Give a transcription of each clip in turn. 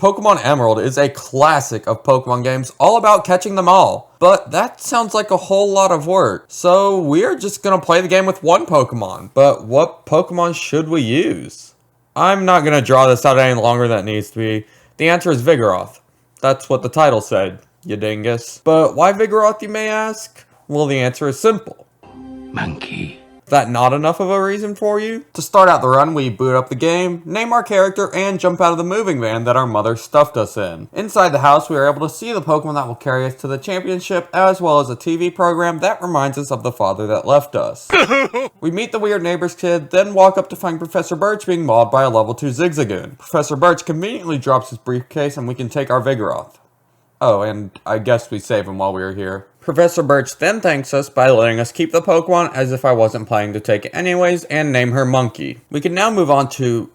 Pokemon Emerald is a classic of Pokemon games all about catching them all. But that sounds like a whole lot of work. So we're just gonna play the game with one Pokemon. But what Pokemon should we use? I'm not gonna draw this out any longer than it needs to be. The answer is Vigoroth. That's what the title said, you dingus. But why Vigoroth, you may ask? Well, the answer is simple. Monkey. Is that not enough of a reason for you? To start out the run, we boot up the game, name our character, and jump out of the moving van that our mother stuffed us in. Inside the house, we are able to see the Pokemon that will carry us to the championship, as well as a TV program that reminds us of the father that left us. We meet the weird neighbor's kid, then walk up to find Professor Birch being mauled by a level 2 Zigzagoon. Professor Birch conveniently drops his briefcase and we can take our Vigoroth. Oh, and I guess we save him while we were here. Professor Birch then thanks us by letting us keep the Pokemon as if I wasn't planning to take it anyways, and name her Monkey. We can now move on to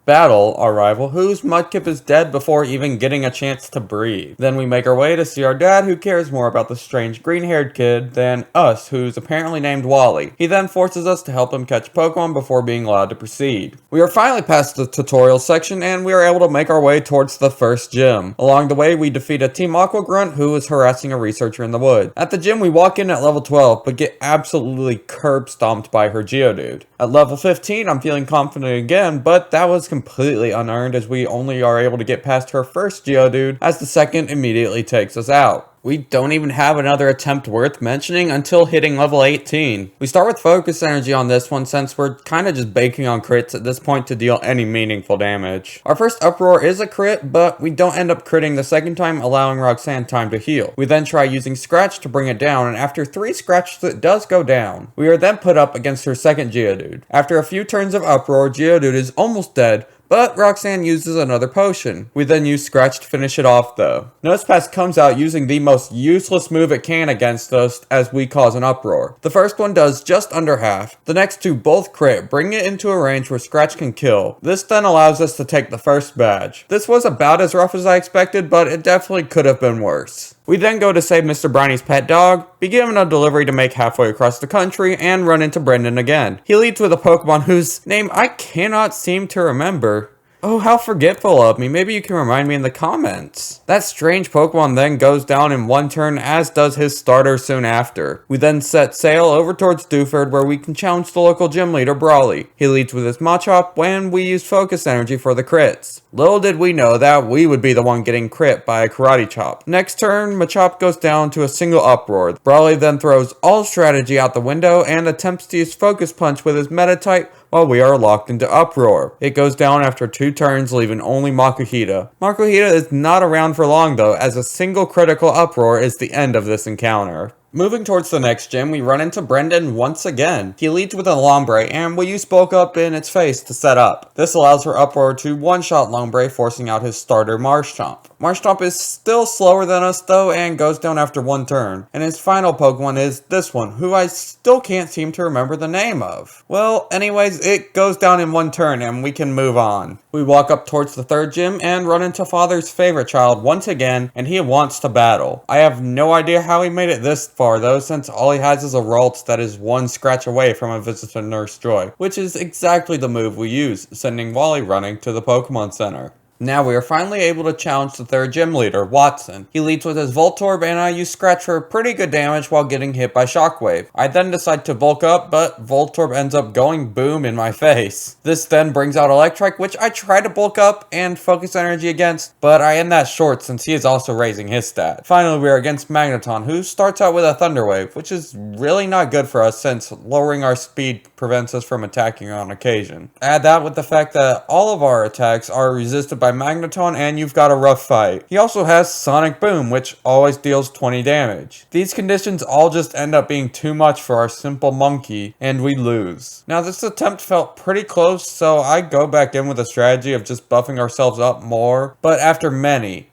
battle our rival, whose Mudkip is dead before even getting a chance to breathe. Then we make our way to see our dad, who cares more about the strange green-haired kid than us, who's apparently named Wally. He then forces us to help him catch Pokemon before being allowed to proceed. We are finally past the tutorial section, and we are able to make our way towards the first gym. Along the way, we defeat a Team Aqua Grunt who is harassing a researcher in the woods. At the gym, we walk in at level 12, but get absolutely curb-stomped by her Geodude. At level 15, I'm feeling confident again, but that was completely unearned as we only are able to get past her first Geodude as the second immediately takes us out. We don't even have another attempt worth mentioning until hitting level 18. We start with focus energy on this one since we're kinda just banking on crits at this point to deal any meaningful damage. Our first Uproar is a crit, but we don't end up critting the second time, allowing Roxanne time to heal. We then try using Scratch to bring it down, and after 3 scratches it does go down. We are then put up against her second Geodude. After a few turns of Uproar, Geodude is almost dead, but Roxanne uses another potion. We then use Scratch to finish it off though. Nosepass comes out using the most useless move it can against us as we cause an uproar. The first one does just under half. The next two both crit, bringing it into a range where Scratch can kill. This then allows us to take the first badge. This was about as rough as I expected, but it definitely could have been worse. We then go to save Mr. Brownie's pet dog, be given a delivery to make halfway across the country, and run into Brendan again. He leads with a Pokemon whose name I cannot seem to remember. Oh, how forgetful of me. Maybe you can remind me in the comments. That strange Pokemon then goes down in one turn, as does his starter soon after. We then set sail over towards Dewford, where we can challenge the local gym leader, Brawly. He leads with his Machop when we use focus energy for the crits. Little did we know that we would be the one getting crit by a Karate Chop. Next turn, Machop goes down to a single Uproar. Brawly then throws all strategy out the window and attempts to use Focus Punch with his Meta-type while we are locked into Uproar. It goes down after 2 turns, leaving only Makuhita. Makuhita is not around for long though, as a single critical Uproar is the end of this encounter. Moving towards the next gym, we run into Brendan once again. He leads with a Lombre, and we use Bulk Up in its face to set up. This allows her Uproar to one-shot Lombre, forcing out his starter Marshtomp. Marshtomp is still slower than us though, and goes down after 1 turn. And his final Pokemon is this one, who I still can't seem to remember the name of. Well, anyways, it goes down in 1 turn, and we can move on. We walk up towards the 3rd gym, and run into Father's favorite child once again, and he wants to battle. I have no idea how he made it this far though, since all he has is a Ralts that is 1 scratch away from a visit to Nurse Joy, which is exactly the move we use, sending Wally running to the Pokemon Center. Now we are finally able to challenge the 3rd gym leader, Watson. He leads with his Voltorb, and I use Scratch for pretty good damage while getting hit by Shockwave. I then decide to bulk up, but Voltorb ends up going boom in my face. This then brings out Electrike, which I try to bulk up and focus energy against, but I end that short since he is also raising his stat. Finally, we are against Magneton, who starts out with a Thunder Wave, which is really not good for us since lowering our speed prevents us from attacking on occasion. Add that with the fact that all of our attacks are resisted by Magneton, and you've got a rough fight. He also has Sonic Boom, which always deals 20 damage. These conditions all just end up being too much for our simple monkey, and we lose. Now this attempt felt pretty close, so I go back in with a strategy of just buffing ourselves up more, but after many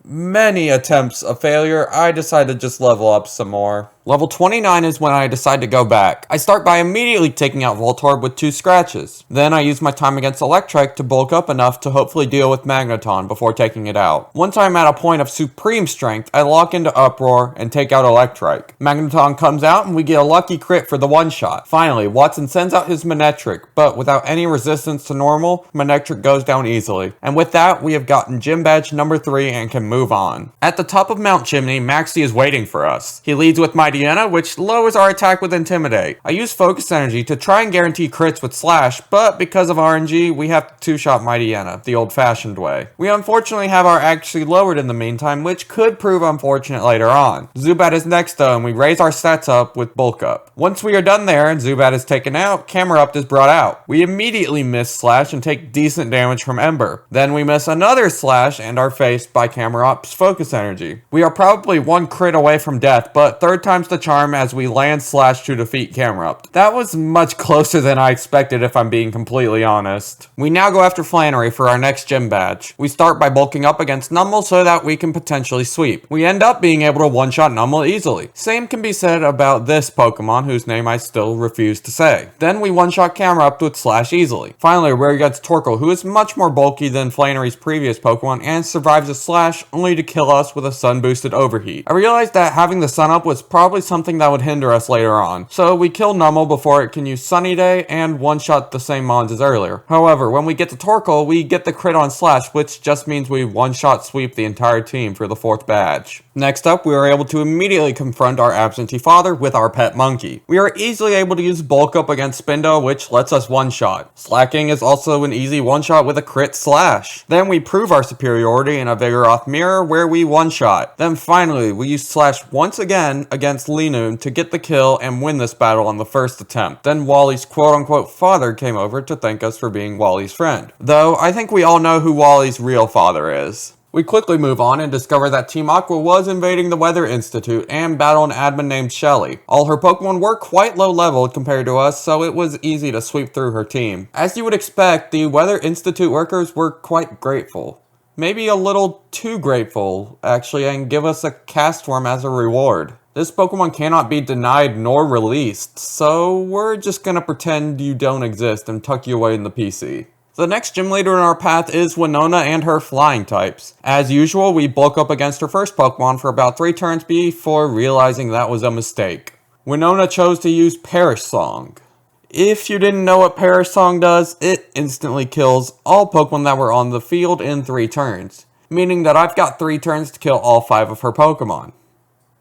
attempts of failure, I decided to just level up some more. Level 29 is when I decide to go back. I start by immediately taking out Voltorb with 2 scratches. Then I use my time against Electrike to bulk up enough to hopefully deal with Magneton before taking it out. Once I'm at a point of supreme strength, I lock into Uproar and take out Electrike. Magneton comes out and we get a lucky crit for the one-shot. Finally, Watson sends out his Manectric, but without any resistance to normal, Manectric goes down easily. And with that, we have gotten Gym Badge number 3 and can move on. At the top of Mount Chimney, Maxie is waiting for us. He leads with Mightyena, which lowers our attack with Intimidate. I use Focus Energy to try and guarantee crits with Slash, but because of RNG, we have to 2-shot Mightyena, the old-fashioned way. We unfortunately have our accuracy lowered in the meantime, which could prove unfortunate later on. Zubat is next though, and we raise our stats up with Bulk Up. Once we are done there and Zubat is taken out, Camerupt is brought out. We immediately miss Slash and take decent damage from Ember. Then we miss another Slash and are faced by Camerupt's Focus Energy. We are probably 1 crit away from death, but 3rd time's the charm as we land Slash to defeat Camerupt. That was much closer than I expected if I'm being completely honest. We now go after Flannery for our next gym badge. We start by bulking up against Numel so that we can potentially sweep. We end up being able to one-shot Numel easily. Same can be said about this Pokemon whose name I still refuse to say. Then we one-shot Camerupt with Slash easily. Finally, we're against Torkoal, who is much more bulky than Flannery's previous Pokemon and survives a Slash only to kill us with a sun-boosted Overheat. I realized that having the sun up was probably something that would hinder us later on, so we kill Numel before it can use Sunny Day and one-shot the same mons as earlier. However, when we get to Torkoal, we get the crit on Slash, which just means we one-shot sweep the entire team for the 4th badge. Next up, we are able to immediately confront our absentee father with our pet monkey. We are easily able to use Bulk Up against Spindo, which lets us one-shot. Slacking is also an easy one-shot with a crit Slash. Then we prove our superiority in a Vigoroth Mirror where we one-shot. Then finally, we use Slash once again against Linoon to get the kill and win this battle on the 1st attempt. Then Wally's quote-unquote father came over to thank us for being Wally's friend. Though, I think we all know who Wally's real father is. We quickly move on and discover that Team Aqua was invading the Weather Institute and battle an admin named Shelly. All her Pokemon were quite low leveled compared to us, so it was easy to sweep through her team. As you would expect, the Weather Institute workers were quite grateful. Maybe a little too grateful, actually, and give us a cast form as a reward. This Pokemon cannot be denied nor released, so we're just gonna pretend you don't exist and tuck you away in the PC. The next gym leader in our path is Winona and her flying types. As usual, we bulk up against her first Pokemon for about 3 turns before realizing that was a mistake. Winona chose to use Perish Song. If you didn't know what Perish Song does, it instantly kills all Pokemon that were on the field in 3 turns, meaning that I've got 3 turns to kill all 5 of her Pokemon.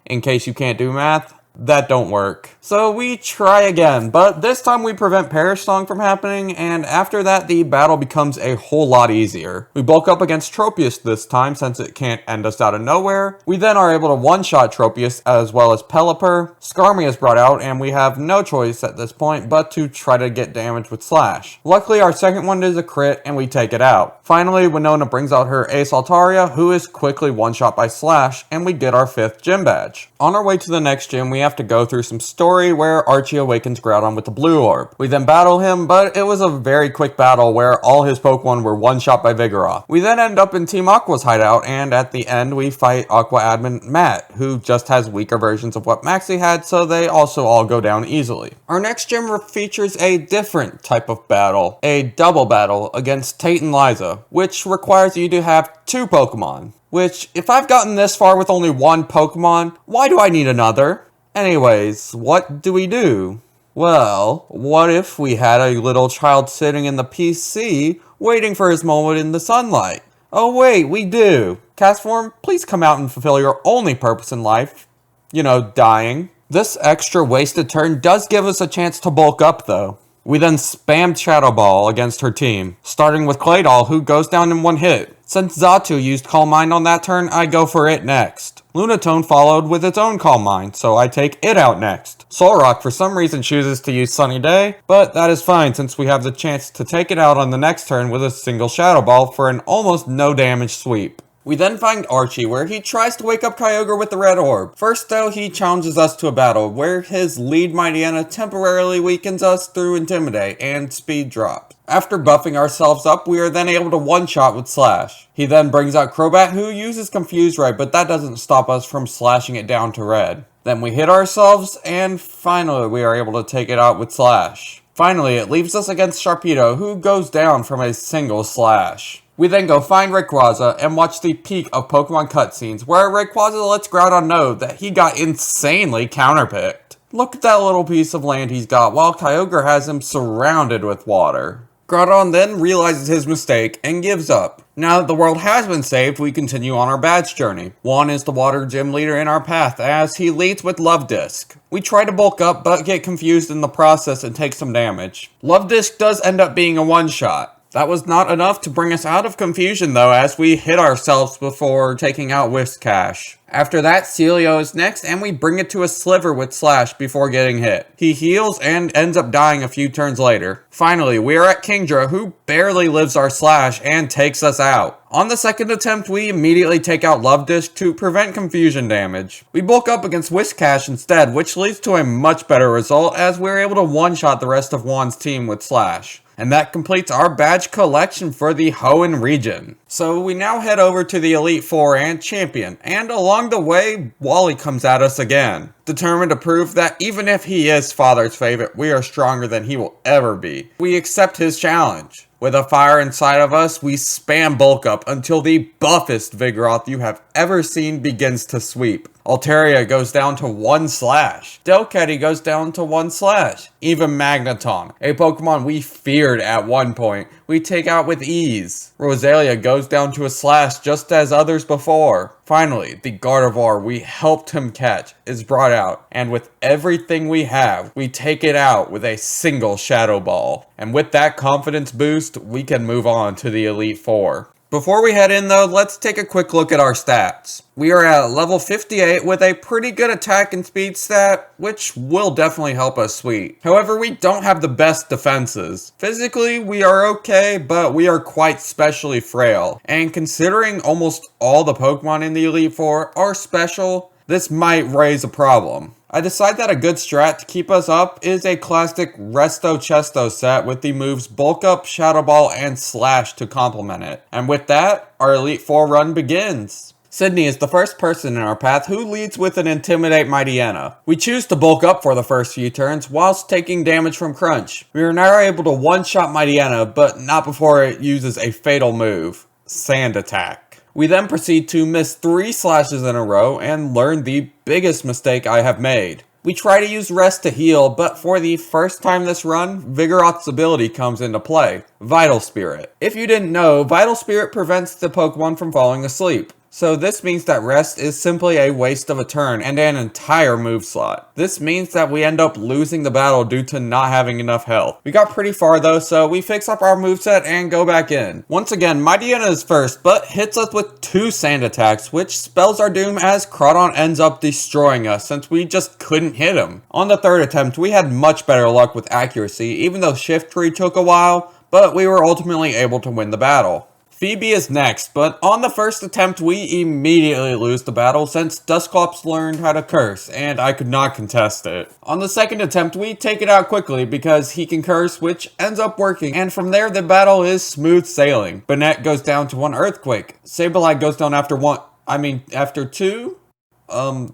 In case you can't do math, that don't work. So we try again, but this time we prevent Perish Song from happening, and after that the battle becomes a whole lot easier. We bulk up against Tropius this time since it can't end us out of nowhere. We then are able to one-shot Tropius as well as Pelipper. Skarmy is brought out, and we have no choice at this point but to try to get damage with Slash. Luckily our second one is a crit and we take it out. Finally, Winona brings out her Ace Altaria, who is quickly one-shot by Slash, and we get our 5th gym badge. On our way to the next gym, we have to go through some story where Archie awakens Groudon with the blue orb. We then battle him, but it was a very quick battle where all his Pokemon were one-shot by Vigoroth. We then end up in Team Aqua's hideout, and at the end we fight Aqua admin Matt, who just has weaker versions of what Maxie had, so they also all go down easily. Our next gym features a different type of battle, a double battle against Tate and Liza, which requires you to have 2 Pokemon. Which, if I've gotten this far with only 1 Pokemon, why do I need another? Anyways, what do we do? Well, what if we had a little child sitting in the PC waiting for his moment in the sunlight? Oh wait, we do. Castform, please come out and fulfill your only purpose in life. You know, dying. This extra wasted turn does give us a chance to bulk up though. We then spammed Shadow Ball against her team, starting with Claydol, who goes down in 1 hit. Since Xatu used Calm Mind on that turn, I go for it next. Lunatone followed with its own Calm Mind, so I take it out next. Solrock for some reason chooses to use Sunny Day, but that is fine since we have the chance to take it out on the next turn with a single Shadow Ball for an almost no damage sweep. We then find Archie, where he tries to wake up Kyogre with the red orb. First though, he challenges us to a battle, where his lead Mightyena temporarily weakens us through Intimidate and Speed Drop. After buffing ourselves up, we are then able to one-shot with Slash. He then brings out Crobat, who uses Confuse Ray, but that doesn't stop us from slashing it down to red. Then we hit ourselves, and finally we are able to take it out with Slash. Finally, it leaves us against Sharpedo, who goes down from a single slash. We then go find Rayquaza and watch the peak of Pokemon cutscenes, where Rayquaza lets Groudon know that he got insanely counterpicked. Look at that little piece of land he's got, while Kyogre has him surrounded with water. Groudon then realizes his mistake and gives up. Now that the world has been saved, we continue on our badge journey. Juan is the water gym leader in our path, as he leads with Love Disc. We try to bulk up, but get confused in the process and take some damage. Love Disc does end up being a one-shot. That was not enough to bring us out of confusion though, as we hit ourselves before taking out Whiscash. After that, Celio is next, and we bring it to a sliver with Slash before getting hit. He heals and ends up dying a few turns later. Finally, we are at Kingdra, who barely lives our Slash and takes us out. On the second attempt, we immediately take out Love Disc to prevent confusion damage. We bulk up against Whiscash instead, which leads to a much better result, as we're able to one-shot the rest of Juan's team with Slash. And that completes our badge collection for the Hoenn region. So we now head over to the Elite Four and Champion, and along the way, Wally comes at us again. Determined to prove that even if he is Father's favorite, we are stronger than he will ever be. We accept his challenge. With a fire inside of us, we spam bulk up until the buffest Vigoroth you have ever seen begins to sweep. Altaria goes down to 1 slash. Delcatty goes down to 1 slash. Even Magneton, a Pokemon we feared at one point, we take out with ease. Roselia goes down to a slash just as others before. Finally, the Gardevoir we helped him catch is brought out, and with everything we have, we take it out with a single Shadow Ball. And with that confidence boost, we can move on to the Elite Four. Before we head in though, let's take a quick look at our stats. We are at level 58 with a pretty good attack and speed stat, which will definitely help us sweep. However, we don't have the best defenses. Physically, we are okay, but we are quite specially frail. And considering almost all the Pokemon in the Elite Four are special, this might raise a problem. I decide that a good strat to keep us up is a classic Resto Chesto set with the moves Bulk Up, Shadow Ball, and Slash to complement it. And with that, our Elite Four run begins. Sydney is the first person in our path who leads with an Intimidate Mightyena. We choose to bulk up for the first few turns whilst taking damage from Crunch. We are now able to one-shot Mightyena, but not before it uses a fatal move, Sand Attack. We then proceed to miss 3 slashes in a row and learn the biggest mistake I have made. We try to use Rest to heal, but for the first time this run, Vigoroth's ability comes into play, Vital Spirit. If you didn't know, Vital Spirit prevents the Pokemon from falling asleep. So this means that Rest is simply a waste of a turn and an entire move slot. This means that we end up losing the battle due to not having enough health. We got pretty far though, so we fix up our moveset and go back in. Once again, Mightyena is first, but hits us with 2 sand attacks, which spells our doom as Crawdon ends up destroying us since we just couldn't hit him. On the third attempt, we had much better luck with accuracy, even though Shift Tree took a while, but we were ultimately able to win the battle. Phoebe is next, but on the first attempt we immediately lose the battle since Dusclops learned how to curse, and I could not contest it. On the second attempt we take it out quickly because he can curse, which ends up working, and from there the battle is smooth sailing. Banette goes down to 1 Earthquake. Sableye goes down after 2?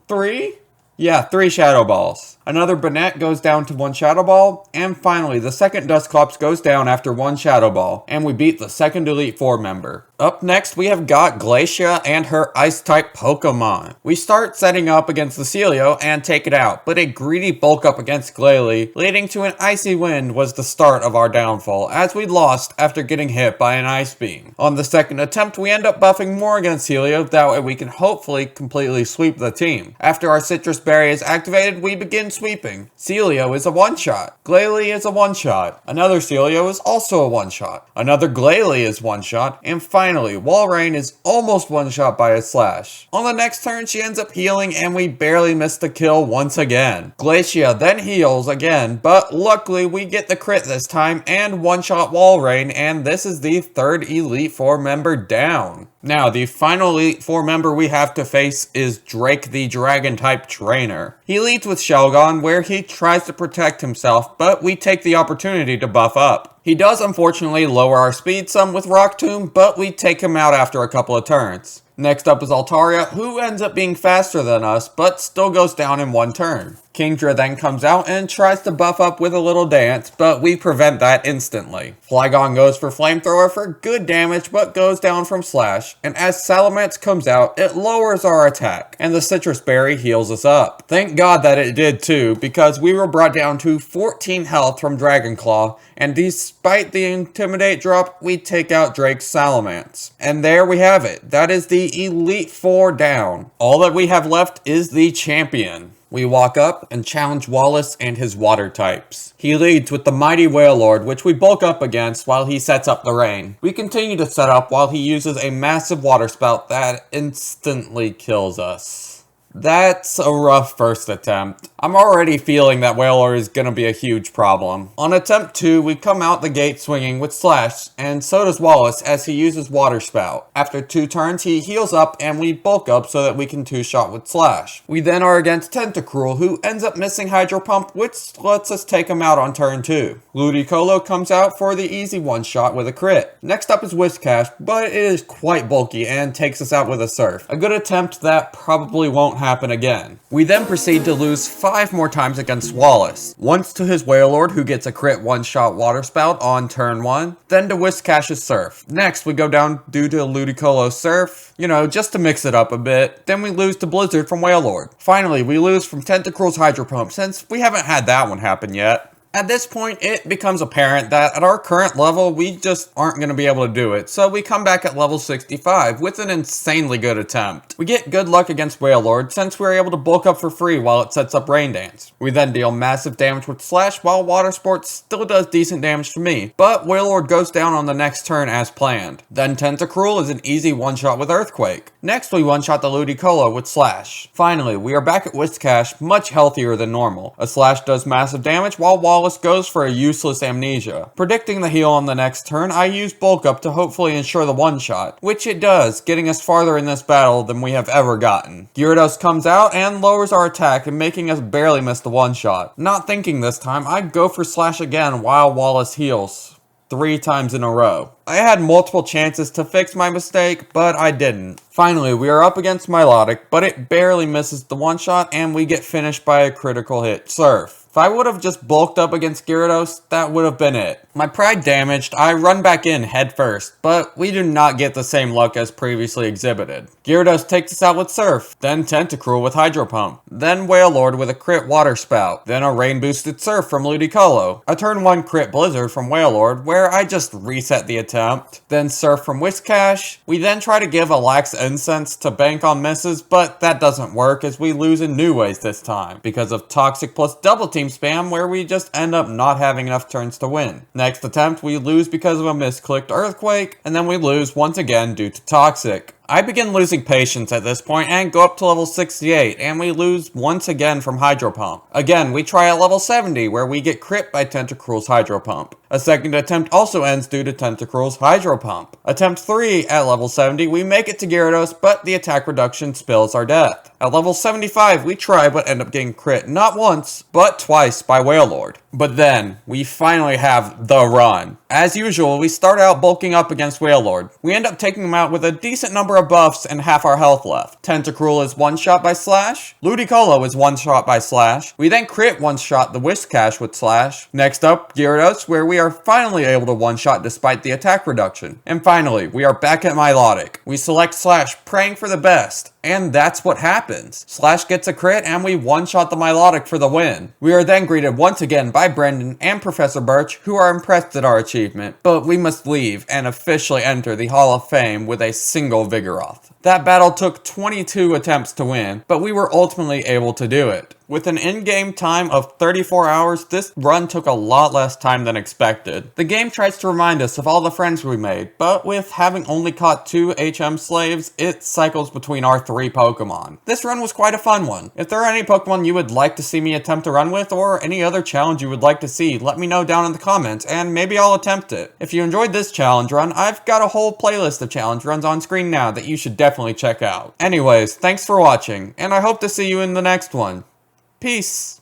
3? Yeah, 3 Shadow Balls. Another Banette goes down to 1 Shadow Ball, and finally the second Dusclops goes down after 1 Shadow Ball, and we beat the second Elite Four member. Up next we have got Glacia and her Ice-type Pokemon. We start setting up against the Celio and take it out, but a greedy bulk up against Glalie, leading to an Icy Wind, was the start of our downfall, as we lost after getting hit by an Ice Beam. On the second attempt we end up buffing more against Celio, that way we can hopefully completely sweep the team. After our Citrus Berry is activated, we begin sweeping. Celio is a one-shot. Glalie is a one-shot. Another Celio is also a one-shot. Another Glalie is one-shot. And finally, Walrein is almost one-shot by a slash. On the next turn, she ends up healing and we barely miss the kill once again. Glacia then heals again, but luckily we get the crit this time and one-shot Walrein, and this is the third Elite Four member down. Now, the final Elite Four member we have to face is Drake the Dragon-type trainer. He leads with Shelgon, where he tries to protect himself, but we take the opportunity to buff up. He does unfortunately lower our speed some with Rock Tomb, but we take him out after a couple of turns. Next up is Altaria, who ends up being faster than us, but still goes down in one turn. Kingdra then comes out and tries to buff up with a little dance, but we prevent that instantly. Flygon goes for Flamethrower for good damage, but goes down from Slash, and as Salamence comes out, it lowers our attack, and the Citrus Berry heals us up. Thank God that it did too, because we were brought down to 14 health from Dragon Claw, and despite the Intimidate drop, we take out Drake's Salamence. And there we have it. That is the Elite Four down. All that we have left is the champion. We walk up and challenge Wallace and his water types. He leads with the mighty Wailord, which we bulk up against while he sets up the rain. We continue to set up while he uses a massive water spout that instantly kills us. That's a rough first attempt. I'm already feeling that Wailord is gonna be a huge problem. On attempt 2, we come out the gate swinging with Slash, and so does Wallace as he uses Water Spout. After 2 turns, he heals up and we bulk up so that we can 2-shot with Slash. We then are against Tentacruel, who ends up missing Hydro Pump, which lets us take him out on turn 2. Ludicolo comes out for the easy 1-shot with a crit. Next up is Whiscash, but it is quite bulky and takes us out with a Surf. A good attempt that probably won't happen again. We then proceed to lose 5 more times against Wallace. Once to his Wailord, who gets a crit 1-shot Water Spout on turn 1, then to Whiscash's Surf. Next, we go down due to Ludicolo's Surf, just to mix it up a bit. Then we lose to Blizzard from Wailord. Finally, we lose from Tentacruel's Hydro Pump, since we haven't had that one happen yet. At this point, it becomes apparent that at our current level, we just aren't going to be able to do it, so we come back at level 65 with an insanely good attempt. We get good luck against Wailord since we're able to bulk up for free while it sets up Rain Dance. We then deal massive damage with Slash while Water Sport still does decent damage to me, but Wailord goes down on the next turn as planned. Then Tentacruel is an easy 1-shot with Earthquake. Next, we 1-shot the Ludicolo with Slash. Finally, we are back at Whiscash, much healthier than normal. A Slash does massive damage while Wallace goes for a useless Amnesia. Predicting the heal on the next turn, I use Bulk Up to hopefully ensure the 1-shot, which it does, getting us farther in this battle than we have ever gotten. Gyarados comes out and lowers our attack and making us barely miss the 1-shot. Not thinking this time, I go for Slash again while Wallace heals. 3 times in a row. I had multiple chances to fix my mistake, but I didn't. Finally, we are up against Milotic, but it barely misses the 1-shot and we get finished by a critical hit Surf. If I would have just bulked up against Gyarados, that would have been it. My pride damaged, I run back in head first, but we do not get the same luck as previously exhibited. Gyarados takes us out with Surf, then Tentacruel with Hydro Pump, then Wailord with a crit Water Spout, then a rain boosted Surf from Ludicolo, a turn 1 crit Blizzard from Wailord where I just reset the attempt, then Surf from Whiscash. We then try to give a Lax Incense to bank on misses, but that doesn't work as we lose in new ways this time, because of Toxic plus Double Team spam where we just end up not having enough turns to win. Next attempt, we lose because of a misclicked Earthquake, and then we lose once again due to Toxic. I begin losing patience at this point and go up to level 68, and we lose once again from Hydro Pump. Again, we try at level 70, where we get crit by Tentacruel's Hydro Pump. A second attempt also ends due to Tentacruel's Hydro Pump. Attempt 3 at level 70, we make it to Gyarados, but the attack reduction spills our death. At level 75, we try but end up getting crit not once, but twice by Wailord. But then, we finally have the run. As usual, we start out bulking up against Wailord. We end up taking him out with a decent number of buffs and half our health left. Tentacruel is 1-shot by Slash. Ludicolo is 1-shot by Slash. We then crit 1-shot the Whiscash with Slash. Next up, Gyarados, where we are finally able to 1-shot despite the attack reduction. And finally, we are back at Milotic. We select Slash, praying for the best. And that's what happens. Slash gets a crit and we 1-shot the Milotic for the win. We are then greeted once again by Brendan and Professor Birch, who are impressed at our achievement, but we must leave and officially enter the Hall of Fame with a single Vigoroth. That battle took 22 attempts to win, but we were ultimately able to do it. With an in-game time of 34 hours, this run took a lot less time than expected. The game tries to remind us of all the friends we made, but with having only caught 2 HM slaves, it cycles between our 3 Pokemon. This run was quite a fun one. If there are any Pokemon you would like to see me attempt to run with, or any other challenge you would like to see, let me know down in the comments, and maybe I'll attempt it. If you enjoyed this challenge run, I've got a whole playlist of challenge runs on screen now that you should definitely check out. Anyways, thanks for watching, and I hope to see you in the next one. Peace!